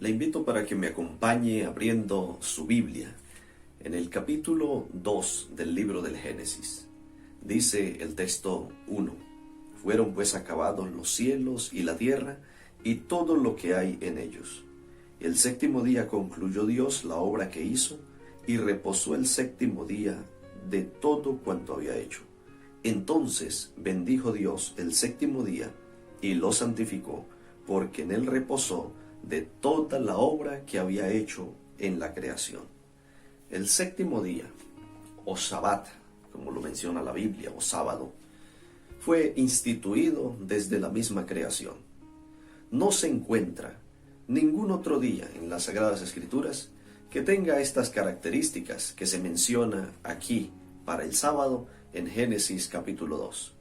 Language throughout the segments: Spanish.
Le invito para que me acompañe abriendo su Biblia en el capítulo 2 del libro del Génesis. Dice el texto 1: Fueron pues acabados los cielos y la tierra y todo lo que hay en ellos. El séptimo día concluyó Dios la obra que hizo y reposó el séptimo día de todo cuanto había hecho. Entonces bendijo Dios el séptimo día y lo santificó, porque en él reposó de toda la obra que había hecho en la creación. El séptimo día, o Sabbat, como lo menciona la Biblia, o sábado, fue instituido desde la misma creación. No se encuentra ningún otro día en las Sagradas Escrituras que tenga estas características que se menciona aquí para el sábado en Génesis capítulo 2.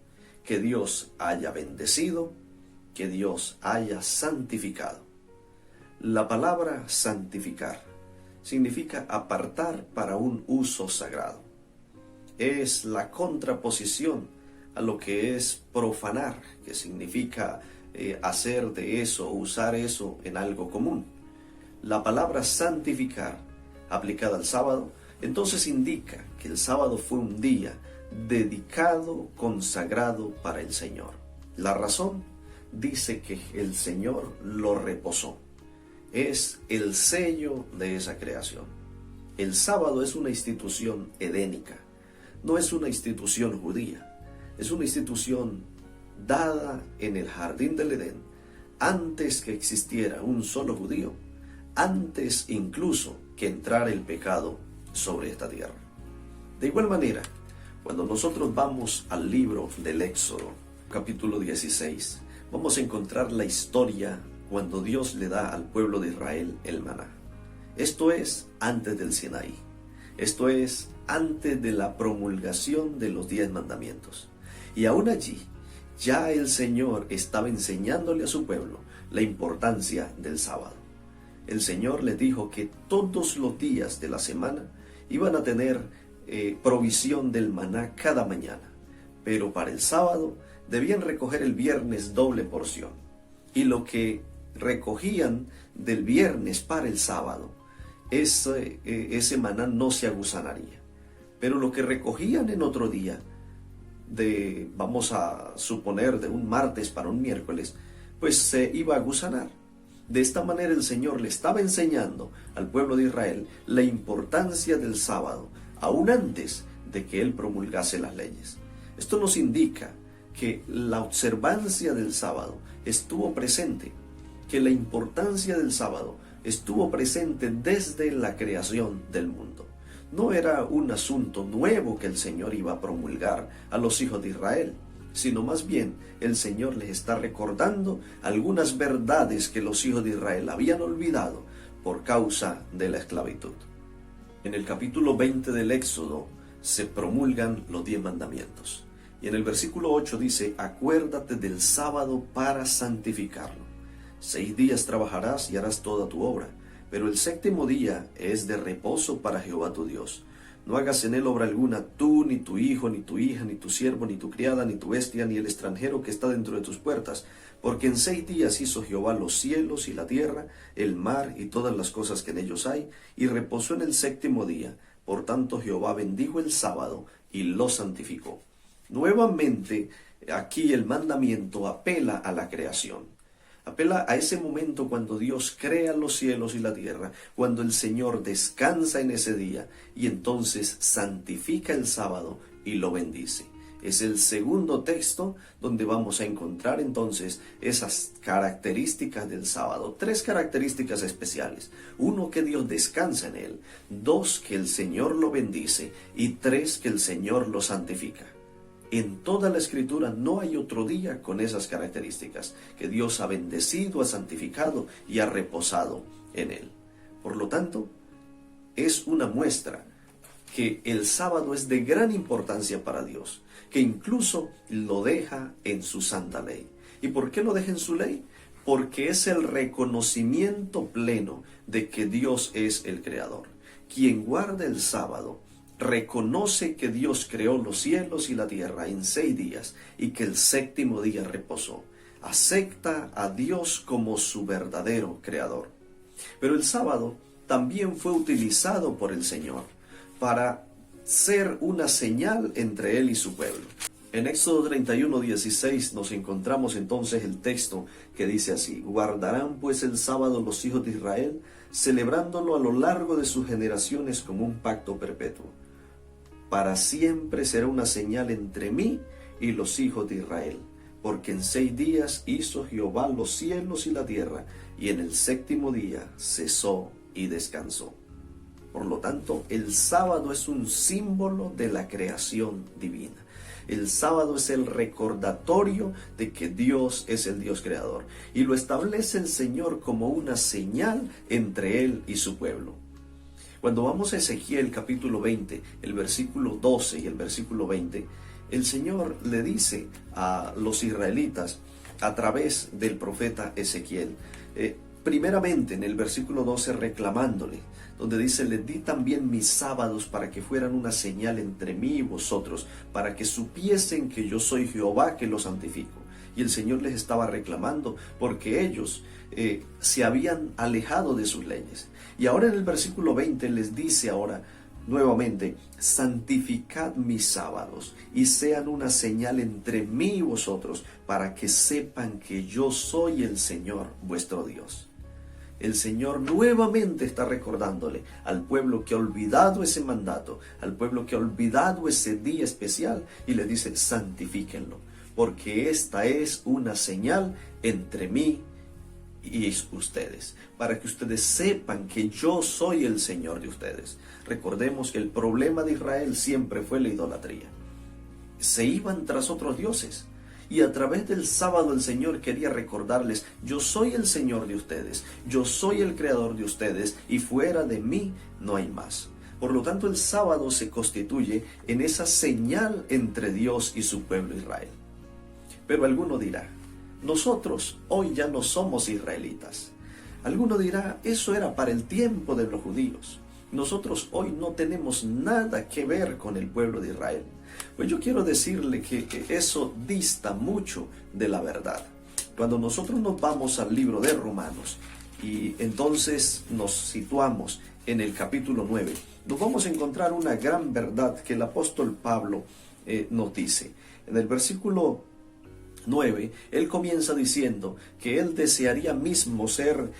Que Dios haya bendecido, que Dios haya santificado. La palabra santificar significa apartar para un uso sagrado. Es la contraposición a lo que es profanar, que significa hacer de eso, usar eso en algo común. La palabra santificar, aplicada al sábado, entonces indica que el sábado fue un día dedicado, consagrado para el Señor. La razón dice que el Señor lo reposó. Es el sello de esa creación. El sábado es una institución edénica, no es una institución judía, es una institución dada en el jardín del Edén antes que existiera un solo judío, antes incluso que entrara el pecado sobre esta tierra. De igual manera, cuando nosotros vamos al libro del Éxodo, capítulo 16, vamos a encontrar la historia cuando Dios le da al pueblo de Israel el maná. Esto es antes del Sinaí. Esto es antes de la promulgación de los 10 mandamientos. Y aún allí, ya el Señor estaba enseñándole a su pueblo la importancia del sábado. El Señor les dijo que todos los días de la semana iban a tener provisión del maná cada mañana, pero para el sábado debían recoger el viernes doble porción, y lo que recogían del viernes para el sábado, ese maná no se aguzanaría, pero lo que recogían en otro día, vamos a suponer de un martes para un miércoles, pues se iba a gusanar. De esta manera el Señor le estaba enseñando al pueblo de Israel la importancia del sábado, aún antes de que Él promulgase las leyes. Esto nos indica que la observancia del sábado estuvo presente, que la importancia del sábado estuvo presente desde la creación del mundo. No era un asunto nuevo que el Señor iba a promulgar a los hijos de Israel, sino más bien el Señor les está recordando algunas verdades que los hijos de Israel habían olvidado por causa de la esclavitud. En el capítulo 20 del Éxodo se promulgan los 10 mandamientos. Y en el versículo 8 dice: acuérdate del sábado para santificarlo. 6 días trabajarás y harás toda tu obra, pero el séptimo día es de reposo para Jehová tu Dios. No hagas en él obra alguna, tú, ni tu hijo, ni tu hija, ni tu siervo, ni tu criada, ni tu bestia, ni el extranjero que está dentro de tus puertas. Porque en 6 días hizo Jehová los cielos y la tierra, el mar y todas las cosas que en ellos hay, y reposó en el séptimo día. Por tanto Jehová bendijo el sábado y lo santificó. Nuevamente, aquí el mandamiento apela a la creación. Apela a ese momento cuando Dios crea los cielos y la tierra, cuando el Señor descansa en ese día y entonces santifica el sábado y lo bendice. Es el segundo texto donde vamos a encontrar entonces esas características del sábado. 3 características especiales. 1, que Dios descansa en él. 2, que el Señor lo bendice. Y 3, que el Señor lo santifica. En toda la Escritura no hay otro día con esas características, que Dios ha bendecido, ha santificado y ha reposado en él. Por lo tanto, es una muestra que el sábado es de gran importancia para Dios, que incluso lo deja en su santa ley. ¿Y por qué lo deja en su ley? Porque es el reconocimiento pleno de que Dios es el creador. Quien guarda el sábado reconoce que Dios creó los cielos y la tierra en 6 días y que el séptimo día reposó. Acepta a Dios como su verdadero creador. Pero el sábado también fue utilizado por el Señor para ser una señal entre Él y su pueblo. En Éxodo 31:16 nos encontramos entonces el texto que dice así: guardarán pues el sábado los hijos de Israel, celebrándolo a lo largo de sus generaciones como un pacto perpetuo. Para siempre será una señal entre mí y los hijos de Israel, porque en 6 días hizo Jehová los cielos y la tierra, y en el 7º día cesó y descansó. Por lo tanto, el sábado es un símbolo de la creación divina. El sábado es el recordatorio de que Dios es el Dios creador, y lo establece el Señor como una señal entre Él y su pueblo. Cuando vamos a Ezequiel capítulo 20, el versículo 12 y el versículo 20, el Señor le dice a los israelitas a través del profeta Ezequiel, primeramente en el versículo 12 reclamándole, donde dice: les di también mis sábados para que fueran una señal entre mí y vosotros, para que supiesen que yo soy Jehová que los santifico. Y el Señor les estaba reclamando porque ellos se habían alejado de sus leyes. Y ahora en el versículo 20 les dice ahora nuevamente: santificad mis sábados y sean una señal entre mí y vosotros, para que sepan que yo soy el Señor vuestro Dios. El Señor nuevamente está recordándole al pueblo que ha olvidado ese mandato, al pueblo que ha olvidado ese día especial, y le dice: santifíquenlo, porque esta es una señal entre mí y ustedes, para que ustedes sepan que yo soy el Señor de ustedes. Recordemos que el problema de Israel siempre fue la idolatría. Se iban tras otros dioses, y a través del sábado el Señor quería recordarles: yo soy el Señor de ustedes, yo soy el creador de ustedes, y fuera de mí no hay más. Por lo tanto, el sábado se constituye en esa señal entre Dios y su pueblo Israel. Pero alguno dirá: nosotros hoy ya no somos israelitas. Alguno dirá: eso era para el tiempo de los judíos. Nosotros hoy no tenemos nada que ver con el pueblo de Israel. Pues yo quiero decirle que eso dista mucho de la verdad. Cuando nosotros nos vamos al libro de Romanos y entonces nos situamos en el capítulo 9, nos vamos a encontrar una gran verdad que el apóstol Pablo nos dice. En el versículo 9, él comienza diciendo que él desearía mismo ser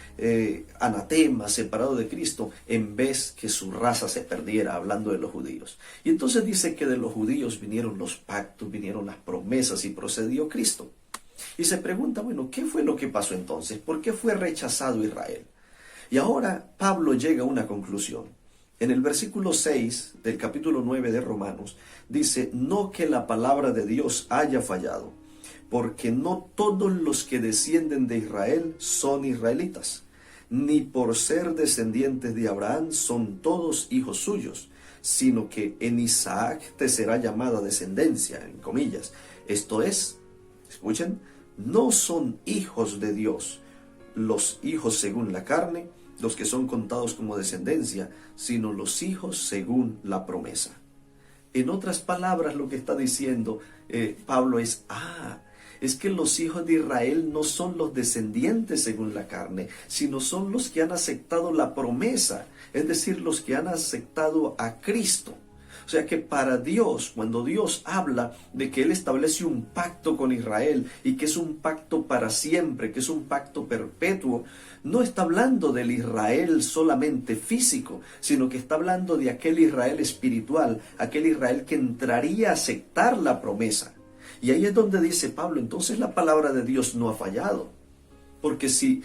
anatema, separado de Cristo, en vez que su raza se perdiera, hablando de los judíos. Y entonces dice que de los judíos vinieron los pactos, vinieron las promesas y procedió Cristo. Y se pregunta, bueno, ¿qué fue lo que pasó entonces? ¿Por qué fue rechazado Israel? Y ahora Pablo llega a una conclusión. En el versículo 6 del capítulo 9 de Romanos dice: no que la palabra de Dios haya fallado, porque no todos los que descienden de Israel son israelitas, ni por ser descendientes de Abraham son todos hijos suyos, sino que en Isaac te será llamada descendencia, en comillas. Esto es, escuchen, no son hijos de Dios los hijos según la carne, los que son contados como descendencia, sino los hijos según la promesa. En otras palabras, lo que está diciendo Pablo es que los hijos de Israel no son los descendientes según la carne, sino son los que han aceptado la promesa, es decir, los que han aceptado a Cristo. O sea que para Dios, cuando Dios habla de que Él establece un pacto con Israel y que es un pacto para siempre, que es un pacto perpetuo, no está hablando del Israel solamente físico, sino que está hablando de aquel Israel espiritual, aquel Israel que entraría a aceptar la promesa. Y ahí es donde dice Pablo: entonces la palabra de Dios no ha fallado. Porque si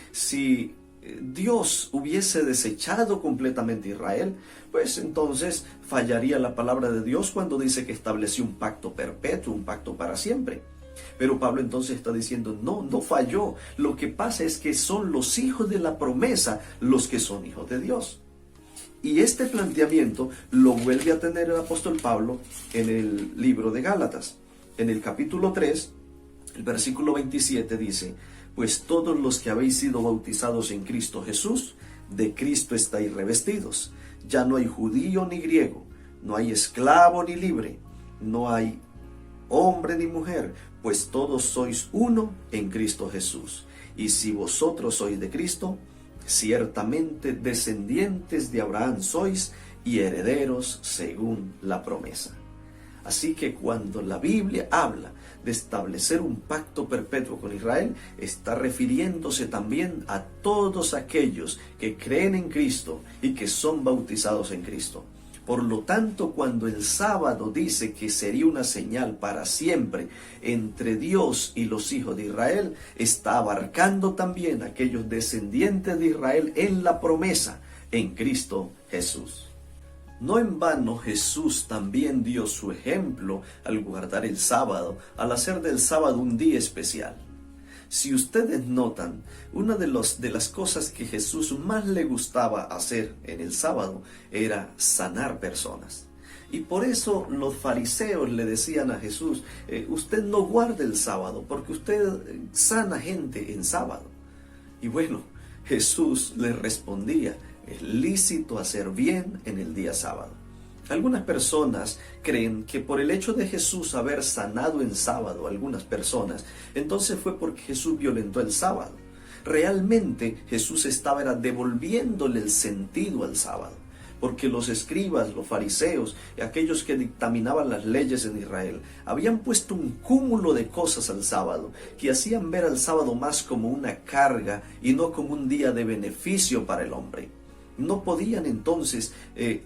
Dios hubiese desechado completamente a Israel, pues entonces fallaría la palabra de Dios cuando dice que estableció un pacto perpetuo, un pacto para siempre. Pero Pablo entonces está diciendo: no falló. Lo que pasa es que son los hijos de la promesa los que son hijos de Dios. Y este planteamiento lo vuelve a tener el apóstol Pablo en el libro de Gálatas. En el capítulo 3, el versículo 27 dice: pues todos los que habéis sido bautizados en Cristo Jesús, de Cristo estáis revestidos. Ya no hay judío ni griego, no hay esclavo ni libre, no hay hombre ni mujer, pues todos sois uno en Cristo Jesús. Y si vosotros sois de Cristo, ciertamente descendientes de Abraham sois y herederos según la promesa. Así que cuando la Biblia habla de establecer un pacto perpetuo con Israel, está refiriéndose también a todos aquellos que creen en Cristo y que son bautizados en Cristo. Por lo tanto, cuando el sábado dice que sería una señal para siempre entre Dios y los hijos de Israel, está abarcando también a aquellos descendientes de Israel en la promesa en Cristo Jesús. No en vano Jesús también dio su ejemplo al guardar el sábado, al hacer del sábado un día especial. Si ustedes notan, una de las cosas que Jesús más le gustaba hacer en el sábado era sanar personas. Y por eso los fariseos le decían a Jesús, usted no guarda el sábado porque usted sana gente en sábado. Y bueno, Jesús les respondía, es lícito hacer bien en el día sábado. Algunas personas creen que por el hecho de Jesús haber sanado en sábado a algunas personas, entonces fue porque Jesús violentó el sábado. Realmente Jesús estaba devolviéndole el sentido al sábado, porque los escribas, los fariseos, aquellos que dictaminaban las leyes en Israel, habían puesto un cúmulo de cosas al sábado, que hacían ver al sábado más como una carga y no como un día de beneficio para el hombre. No podían entonces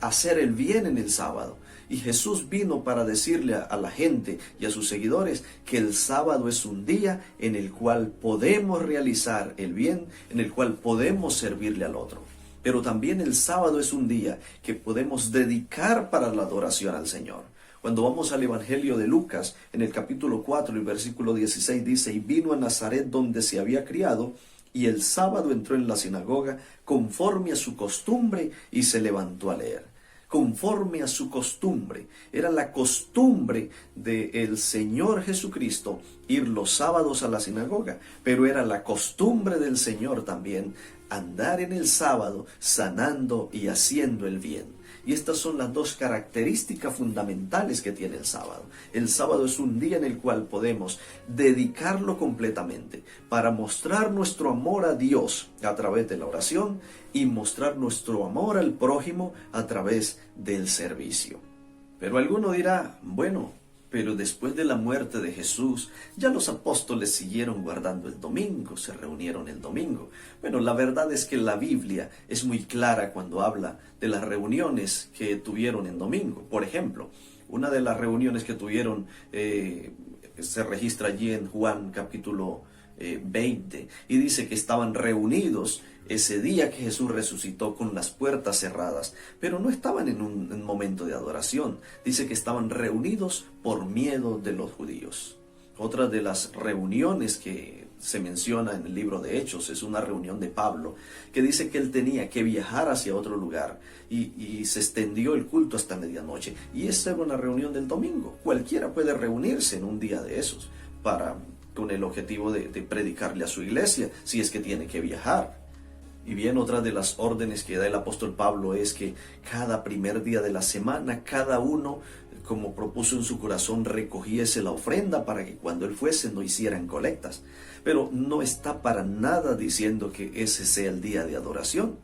hacer el bien en el sábado. Y Jesús vino para decirle a la gente y a sus seguidores que el sábado es un día en el cual podemos realizar el bien, en el cual podemos servirle al otro. Pero también el sábado es un día que podemos dedicar para la adoración al Señor. Cuando vamos al Evangelio de Lucas, en el capítulo 4, el versículo 16 dice, y vino a Nazaret donde se había criado, y el sábado entró en la sinagoga conforme a su costumbre y se levantó a leer. Conforme a su costumbre. Era la costumbre del Señor Jesucristo ir los sábados a la sinagoga, pero era la costumbre del Señor también andar en el sábado sanando y haciendo el bien. Y estas son las dos características fundamentales que tiene el sábado. El sábado es un día en el cual podemos dedicarlo completamente para mostrar nuestro amor a Dios a través de la oración y mostrar nuestro amor al prójimo a través del servicio. Pero alguno dirá, bueno, pero después de la muerte de Jesús, ya los apóstoles siguieron guardando el domingo, se reunieron el domingo. Bueno, la verdad es que la Biblia es muy clara cuando habla de las reuniones que tuvieron en domingo. Por ejemplo, una de las reuniones que tuvieron se registra allí en Juan capítulo 20 y dice que estaban reunidos ese día que Jesús resucitó con las puertas cerradas, pero no estaban en un momento de adoración. Dice que estaban reunidos por miedo de los judíos. Otra de las reuniones que se menciona en el libro de Hechos es una reunión de Pablo, que dice que él tenía que viajar hacia otro lugar y se extendió el culto hasta medianoche. Y esa era una reunión del domingo. Cualquiera puede reunirse en un día de esos con el objetivo de predicarle a su iglesia, si es que tiene que viajar. Y bien, otra de las órdenes que da el apóstol Pablo es que cada primer día de la semana, cada uno, como propuso en su corazón, recogiese la ofrenda para que cuando él fuese no hicieran colectas. Pero no está para nada diciendo que ese sea el día de adoración.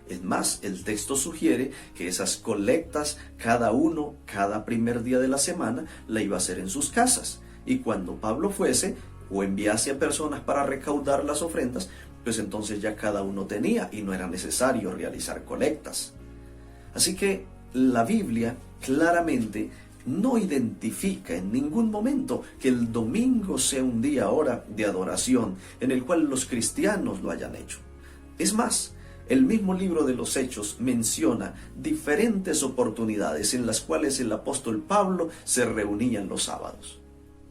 Es más, el texto sugiere que esas colectas, cada uno, cada primer día de la semana, la iba a hacer en sus casas. Y cuando Pablo fuese o enviase a personas para recaudar las ofrendas, pues entonces ya cada uno tenía y no era necesario realizar colectas. Así que la Biblia claramente no identifica en ningún momento que el domingo sea un día ahora de adoración en el cual los cristianos lo hayan hecho. Es más, el mismo libro de los Hechos menciona diferentes oportunidades en las cuales el apóstol Pablo se reunía en los sábados.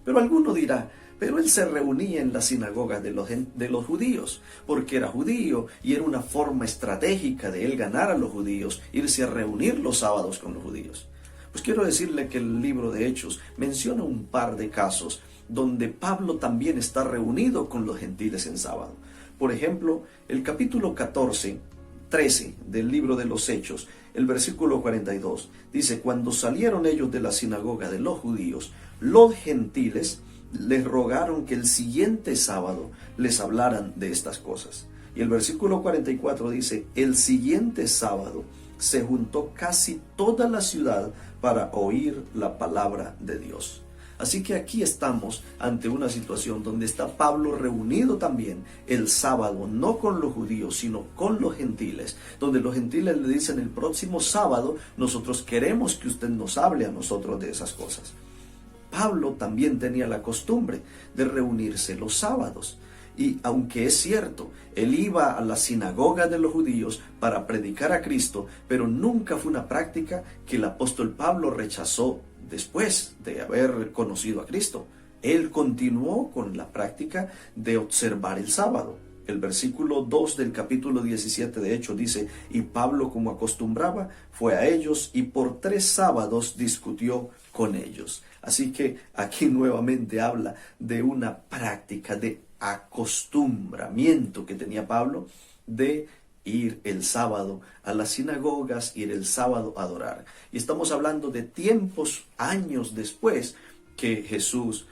Pero alguno dirá, pero él se reunía en las sinagogas de los judíos, porque era judío y era una forma estratégica de él ganar a los judíos, irse a reunir los sábados con los judíos. Pues quiero decirle que el libro de Hechos menciona un par de casos donde Pablo también está reunido con los gentiles en sábado. Por ejemplo, el capítulo 13 del libro de los Hechos, el versículo 42, dice, cuando salieron ellos de la sinagoga de los judíos, los gentiles les rogaron que el siguiente sábado les hablaran de estas cosas. Y el versículo 44 dice, el siguiente sábado se juntó casi toda la ciudad para oír la palabra de Dios. Así que aquí estamos ante una situación donde está Pablo reunido también el sábado, no con los judíos, sino con los gentiles, donde los gentiles le dicen el próximo sábado, nosotros queremos que usted nos hable a nosotros de esas cosas. Pablo también tenía la costumbre de reunirse los sábados. Y aunque es cierto, él iba a la sinagoga de los judíos para predicar a Cristo, pero nunca fue una práctica que el apóstol Pablo rechazó después de haber conocido a Cristo. Él continuó con la práctica de observar el sábado. El versículo 2 del capítulo 17 de Hechos dice, y Pablo, como acostumbraba, fue a ellos y por 3 sábados discutió con ellos. Así que aquí nuevamente habla de una práctica de acostumbramiento que tenía Pablo de ir el sábado a las sinagogas, ir el sábado a adorar. Y estamos hablando de tiempos, años después que Jesús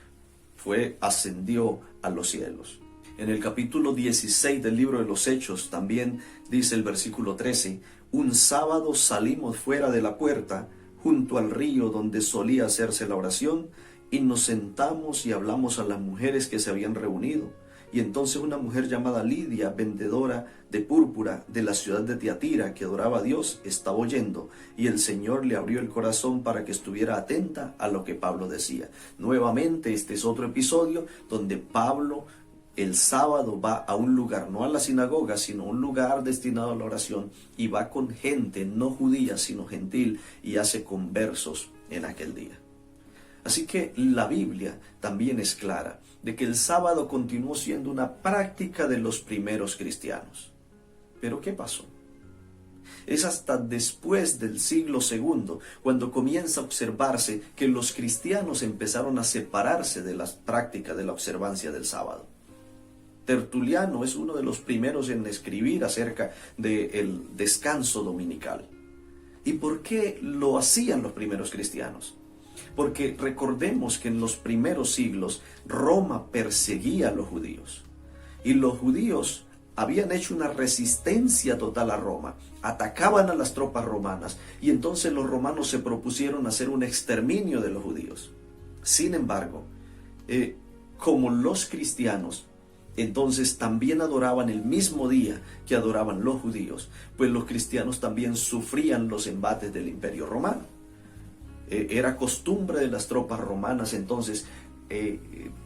ascendió a los cielos. En el capítulo 16 del libro de los Hechos también dice el versículo 13, un sábado salimos fuera de la puerta, junto al río donde solía hacerse la oración, y nos sentamos y hablamos a las mujeres que se habían reunido. Y entonces una mujer llamada Lidia, vendedora de púrpura de la ciudad de Tiatira, que adoraba a Dios, estaba oyendo, y el Señor le abrió el corazón para que estuviera atenta a lo que Pablo decía. Nuevamente, este es otro episodio donde Pablo el sábado va a un lugar, no a la sinagoga, sino a un lugar destinado a la oración, y va con gente no judía, sino gentil, y hace conversos en aquel día. Así que la Biblia también es clara de que el sábado continuó siendo una práctica de los primeros cristianos. ¿Pero qué pasó? Es hasta después del siglo II cuando comienza a observarse que los cristianos empezaron a separarse de las prácticas de la observancia del sábado. Tertuliano es uno de los primeros en escribir acerca del descanso dominical. ¿Y por qué lo hacían los primeros cristianos? Porque recordemos que en los primeros siglos Roma perseguía a los judíos. Y los judíos habían hecho una resistencia total a Roma. Atacaban a las tropas romanas. Y entonces los romanos se propusieron hacer un exterminio de los judíos. Sin embargo, como los cristianos entonces también adoraban el mismo día que adoraban los judíos, pues los cristianos también sufrían los embates del Imperio Romano. Era costumbre de las tropas romanas entonces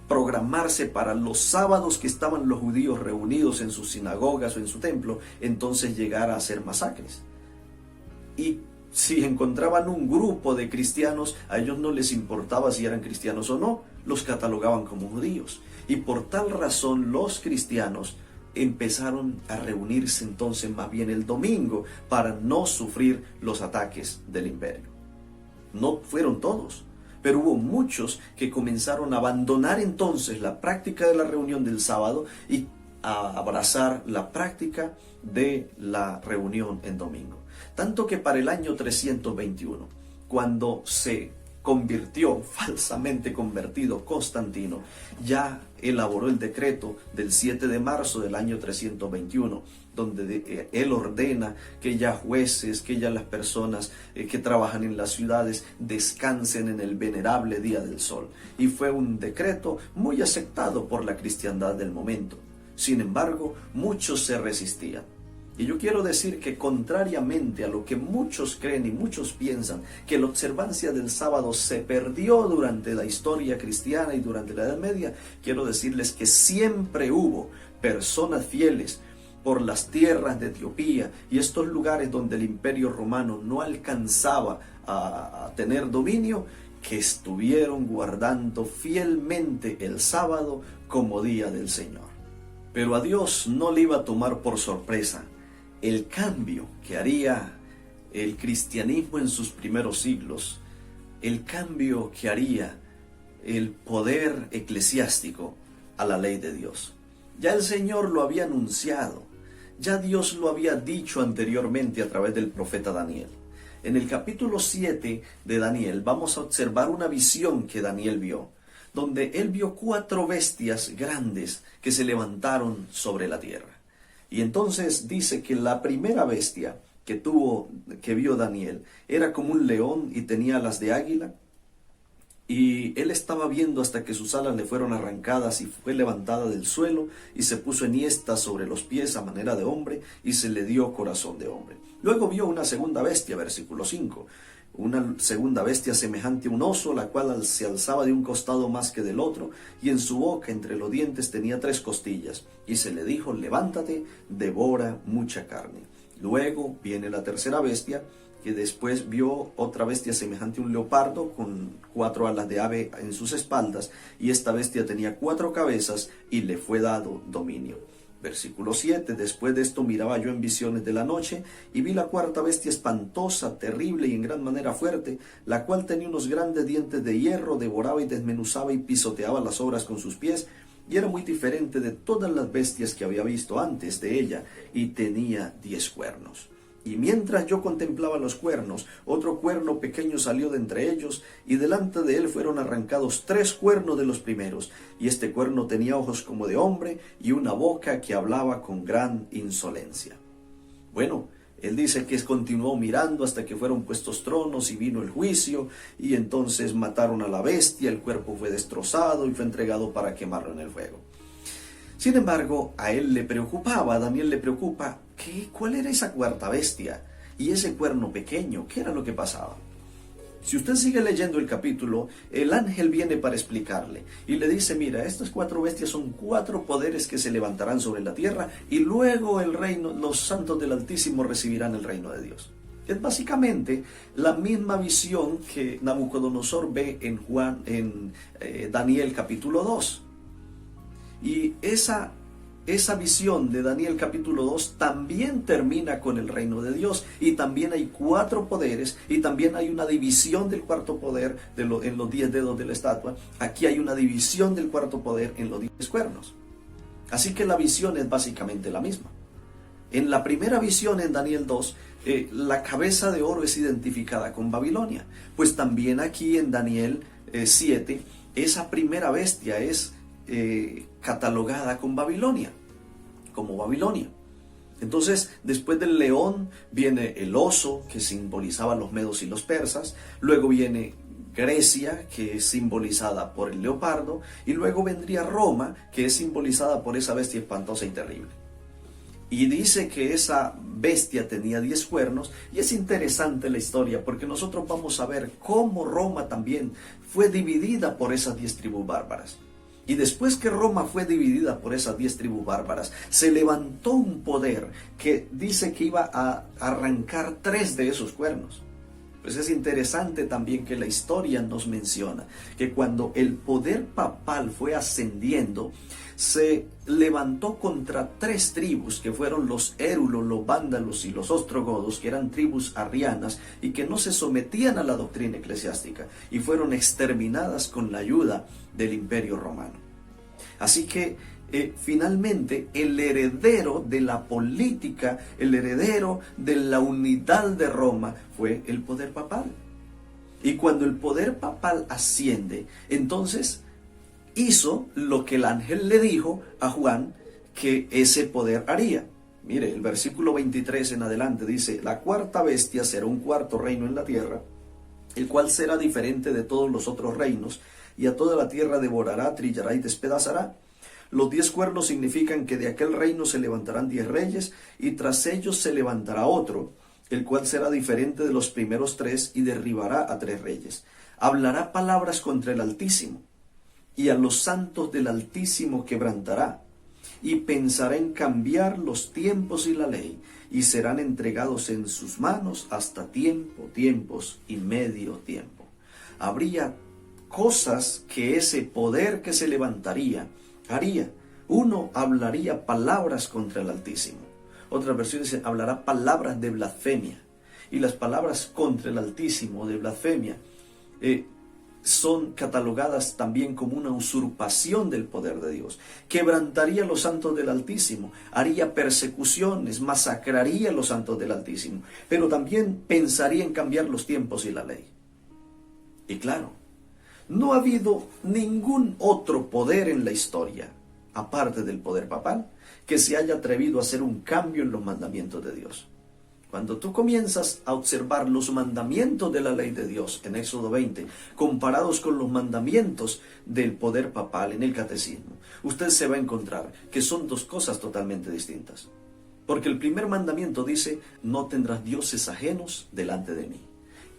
programarse para los sábados que estaban los judíos reunidos en sus sinagogas o en su templo, entonces llegar a hacer masacres. Y si encontraban un grupo de cristianos, a ellos no les importaba si eran cristianos o no, los catalogaban como judíos. Y por tal razón los cristianos empezaron a reunirse entonces más bien el domingo para no sufrir los ataques del imperio. No fueron todos, pero hubo muchos que comenzaron a abandonar entonces la práctica de la reunión del sábado y a abrazar la práctica de la reunión en domingo. Tanto que para el año 321, cuando se convirtió, falsamente convertido, Constantino, ya elaboró el decreto del 7 de marzo del año 321, donde él ordena que ya jueces, que ya las personas que trabajan en las ciudades descansen en el venerable día del sol. Y fue un decreto muy aceptado por la cristiandad del momento. Sin embargo, muchos se resistían. Y yo quiero decir que contrariamente a lo que muchos creen y muchos piensan, que la observancia del sábado se perdió durante la historia cristiana y durante la Edad Media, quiero decirles que siempre hubo personas fieles por las tierras de Etiopía y estos lugares donde el Imperio Romano no alcanzaba a tener dominio, que estuvieron guardando fielmente el sábado como día del Señor. Pero a Dios no le iba a tomar por sorpresa el cambio que haría el cristianismo en sus primeros siglos, el cambio que haría el poder eclesiástico a la ley de Dios. Ya el Señor lo había anunciado, ya Dios lo había dicho anteriormente a través del profeta Daniel. En el capítulo 7 de Daniel vamos a observar una visión que Daniel vio, donde él vio 4 bestias grandes que se levantaron sobre la tierra. Y entonces dice que la primera bestia que vio Daniel, era como un león y tenía alas de águila. Y él estaba viendo hasta que sus alas le fueron arrancadas y fue levantada del suelo y se puso enhiesta sobre los pies a manera de hombre y se le dio corazón de hombre. Luego vio una segunda bestia, versículo 5. Una segunda bestia semejante a un oso, la cual se alzaba de un costado más que del otro, y en su boca entre los dientes tenía 3 costillas, y se le dijo: levántate, devora mucha carne. Luego viene la tercera bestia, que después vio otra bestia semejante a un leopardo, con 4 alas de ave en sus espaldas, y esta bestia tenía 4 cabezas, y le fue dado dominio. Versículo 7, después de esto miraba yo en visiones de la noche, y vi la cuarta bestia espantosa, terrible y en gran manera fuerte, la cual tenía unos grandes dientes de hierro, devoraba y desmenuzaba y pisoteaba las obras con sus pies, y era muy diferente de todas las bestias que había visto antes de ella, y tenía 10 cuernos. Y mientras yo contemplaba los cuernos, otro cuerno pequeño salió de entre ellos, y delante de él fueron arrancados 3 cuernos de los primeros, y este cuerno tenía ojos como de hombre, y una boca que hablaba con gran insolencia. Bueno, él dice que continuó mirando hasta que fueron puestos tronos y vino el juicio, y entonces mataron a la bestia, el cuerpo fue destrozado y fue entregado para quemarlo en el fuego. Sin embargo, a él le preocupaba, a Daniel le preocupa, ¿cuál era esa cuarta bestia? Y ese cuerno pequeño, ¿qué era lo que pasaba? Si usted sigue leyendo el capítulo, el ángel viene para explicarle y le dice: mira, estas 4 bestias son 4 poderes que se levantarán sobre la tierra, y luego el reino, los santos del Altísimo recibirán el reino de Dios. Es básicamente la misma visión que Nabucodonosor ve en Daniel capítulo 2. Y esa visión de Daniel capítulo 2 también termina con el reino de Dios, y también hay 4 poderes, y también hay una división del cuarto poder en los 10 dedos de la estatua. Aquí hay una división del cuarto poder en los 10 cuernos. Así que la visión es básicamente la misma. En la primera visión, en Daniel 2, la cabeza de oro es identificada con Babilonia. Pues también aquí en Daniel 7, esa primera bestia es catalogada con Babilonia, como Babilonia. Entonces, después del león viene el oso, que simbolizaba los medos y los persas. Luego viene Grecia, que es simbolizada por el leopardo, y luego vendría Roma, que es simbolizada por esa bestia espantosa y terrible. Y dice que esa bestia tenía 10 cuernos, y es interesante la historia, porque nosotros vamos a ver cómo Roma también fue dividida por esas 10 tribus bárbaras. Y después que Roma fue dividida por esas 10 tribus bárbaras, se levantó un poder que dice que iba a arrancar 3 de esos cuernos. Pues es interesante también que la historia nos menciona que cuando el poder papal fue ascendiendo, se levantó contra 3 tribus, que fueron los érulos, los vándalos y los ostrogodos, que eran tribus arrianas y que no se sometían a la doctrina eclesiástica, y fueron exterminadas con la ayuda del Imperio Romano. Así que finalmente el heredero de la política, el heredero de la unidad de Roma, fue el poder papal. Y cuando el poder papal asciende, entonces hizo lo que el ángel le dijo a Juan que ese poder haría. Mire, el versículo 23 en adelante dice: la cuarta bestia será un cuarto reino en la tierra, el cual será diferente de todos los otros reinos, y a toda la tierra devorará, trillará y despedazará. Los 10 cuernos significan que de aquel reino se levantarán 10 reyes, y tras ellos se levantará otro, el cual será diferente de los primeros 3, y derribará a 3 reyes. Hablará palabras contra el Altísimo, y a los santos del Altísimo quebrantará, y pensará en cambiar los tiempos y la ley, y serán entregados en sus manos hasta tiempos y medio tiempo. Habría cosas que ese poder que se levantaría haría. Uno, hablaría palabras contra el Altísimo. Otras versiones dicen, hablará palabras de blasfemia. Y las palabras contra el Altísimo, de blasfemia, son catalogadas también como una usurpación del poder de Dios. Quebrantaría a los santos del Altísimo, haría persecuciones, masacraría a los santos del Altísimo, pero también pensaría en cambiar los tiempos y la ley. Y claro, no ha habido ningún otro poder en la historia, aparte del poder papal, que se haya atrevido a hacer un cambio en los mandamientos de Dios. Cuando tú comienzas a observar los mandamientos de la ley de Dios en Éxodo 20, comparados con los mandamientos del poder papal en el catecismo, usted se va a encontrar que son dos cosas totalmente distintas. Porque el primer mandamiento dice, no tendrás dioses ajenos delante de mí.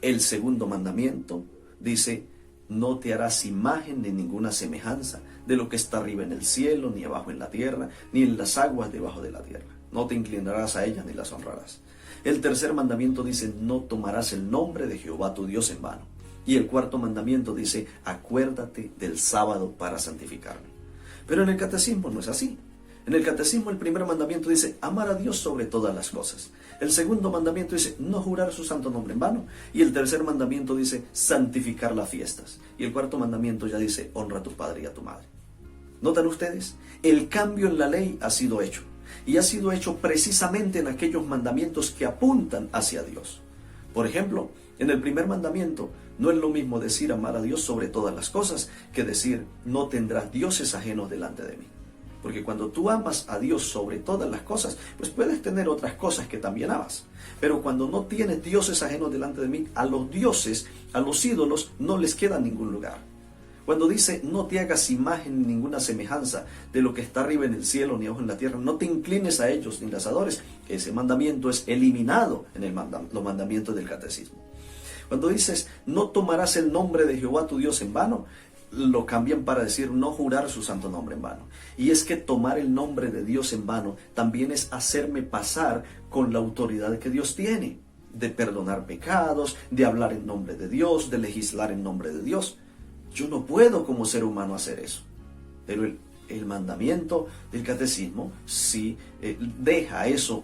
El segundo mandamiento dice, no te harás imagen ni ninguna semejanza de lo que está arriba en el cielo, ni abajo en la tierra, ni en las aguas debajo de la tierra. No te inclinarás a ellas ni las honrarás. El tercer mandamiento dice, no tomarás el nombre de Jehová tu Dios en vano. Y el cuarto mandamiento dice, acuérdate del sábado para santificarlo. Pero en el catecismo no es así. En el catecismo el primer mandamiento dice, amar a Dios sobre todas las cosas. El segundo mandamiento dice, no jurar su santo nombre en vano. Y el tercer mandamiento dice, santificar las fiestas. Y el cuarto mandamiento ya dice, honra a tu padre y a tu madre. ¿Notan ustedes? El cambio en la ley ha sido hecho. Y ha sido hecho precisamente en aquellos mandamientos que apuntan hacia Dios. Por ejemplo, en el primer mandamiento no es lo mismo decir amar a Dios sobre todas las cosas que decir no tendrás dioses ajenos delante de mí. Porque cuando tú amas a Dios sobre todas las cosas, pues puedes tener otras cosas que también amas. Pero cuando no tienes dioses ajenos delante de mí, a los dioses, a los ídolos, no les queda ningún lugar. Cuando dice, no te hagas imagen ni ninguna semejanza de lo que está arriba en el cielo ni abajo en la tierra, no te inclines a ellos ni las adores, ese mandamiento es eliminado en los mandamientos del catecismo. Cuando dices, no tomarás el nombre de Jehová tu Dios en vano, lo cambian para decir, no jurar su santo nombre en vano. Y es que tomar el nombre de Dios en vano también es hacerme pasar con la autoridad que Dios tiene, de perdonar pecados, de hablar en nombre de Dios, de legislar en nombre de Dios. Yo no puedo como ser humano hacer eso. Pero el mandamiento del catecismo sí deja eso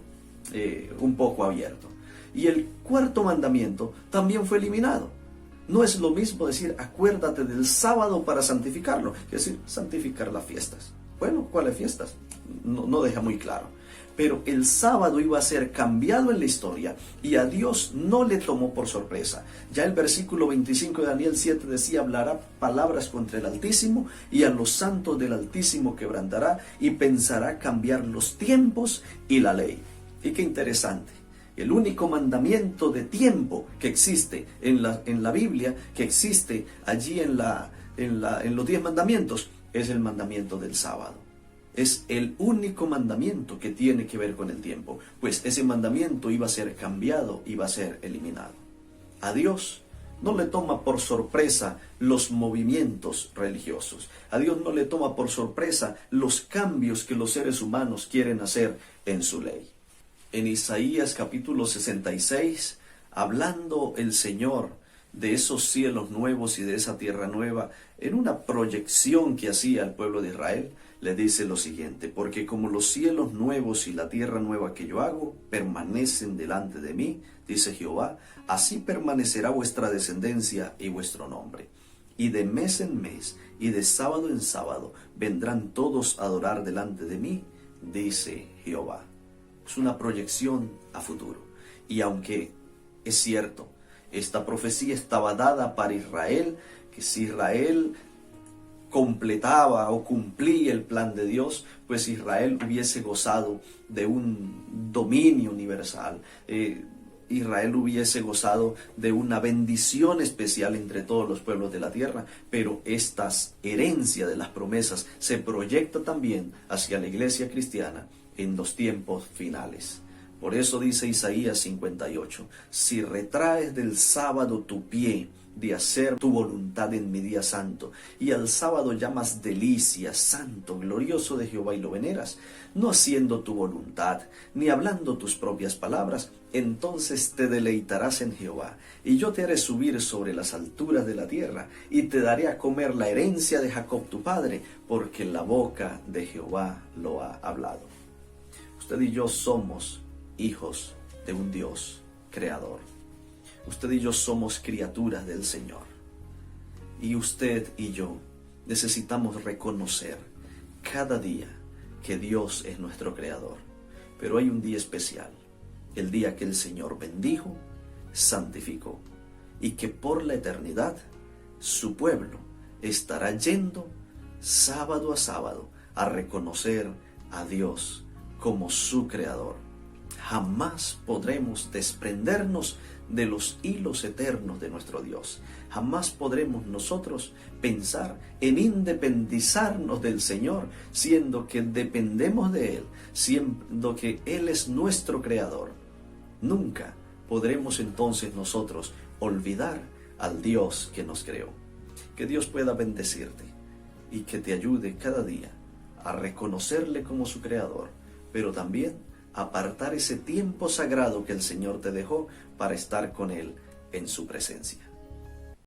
un poco abierto. Y el cuarto mandamiento también fue eliminado. No es lo mismo decir acuérdate del sábado para santificarlo, que decir santificar las fiestas. Bueno, ¿cuáles fiestas? No deja muy claro. Pero el sábado iba a ser cambiado en la historia y a Dios no le tomó por sorpresa. Ya el versículo 25 de Daniel 7 decía, hablará palabras contra el Altísimo y a los santos del Altísimo quebrantará y pensará cambiar los tiempos y la ley. Y qué interesante. El único mandamiento de tiempo que existe en la Biblia, que existe allí en los 10 mandamientos, es el mandamiento del sábado. Es el único mandamiento que tiene que ver con el tiempo, pues ese mandamiento iba a ser cambiado, iba a ser eliminado. A Dios no le toma por sorpresa los movimientos religiosos. A Dios no le toma por sorpresa los cambios que los seres humanos quieren hacer en su ley. En Isaías capítulo 66, hablando el Señor de esos cielos nuevos y de esa tierra nueva, en una proyección que hacía al pueblo de Israel, le dice lo siguiente, porque como los cielos nuevos y la tierra nueva que yo hago permanecen delante de mí, dice Jehová, así permanecerá vuestra descendencia y vuestro nombre. Y de mes en mes y de sábado en sábado vendrán todos a adorar delante de mí, dice Jehová. Es una proyección a futuro. Y aunque es cierto, esta profecía estaba dada para Israel, que si Israel completaba o cumplía el plan de Dios, pues Israel hubiese gozado de un dominio universal. Israel hubiese gozado de una bendición especial entre todos los pueblos de la tierra, pero esta herencia de las promesas se proyecta también hacia la iglesia cristiana en los tiempos finales. Por eso dice Isaías 58, si retraes del sábado tu pie de hacer tu voluntad en mi día santo, y al sábado llamas delicia, santo, glorioso de Jehová, y lo veneras, no haciendo tu voluntad, ni hablando tus propias palabras, entonces te deleitarás en Jehová, y yo te haré subir sobre las alturas de la tierra, y te daré a comer la herencia de Jacob tu padre, porque la boca de Jehová lo ha hablado. Usted y yo somos hijos de un Dios creador. Usted y yo somos criaturas del Señor. Y usted y yo necesitamos reconocer cada día que Dios es nuestro creador. Pero hay un día especial, el día que el Señor bendijo, santificó, y que por la eternidad su pueblo estará yendo sábado a sábado a reconocer a Dios como su creador. Jamás podremos desprendernos de los hilos eternos de nuestro Dios. Jamás podremos nosotros pensar en independizarnos del Señor, siendo que dependemos de Él, siendo que Él es nuestro creador. Nunca podremos entonces nosotros olvidar al Dios que nos creó. Que Dios pueda bendecirte y que te ayude cada día a reconocerle como su creador, pero también apartar ese tiempo sagrado que el Señor te dejó para estar con Él en su presencia.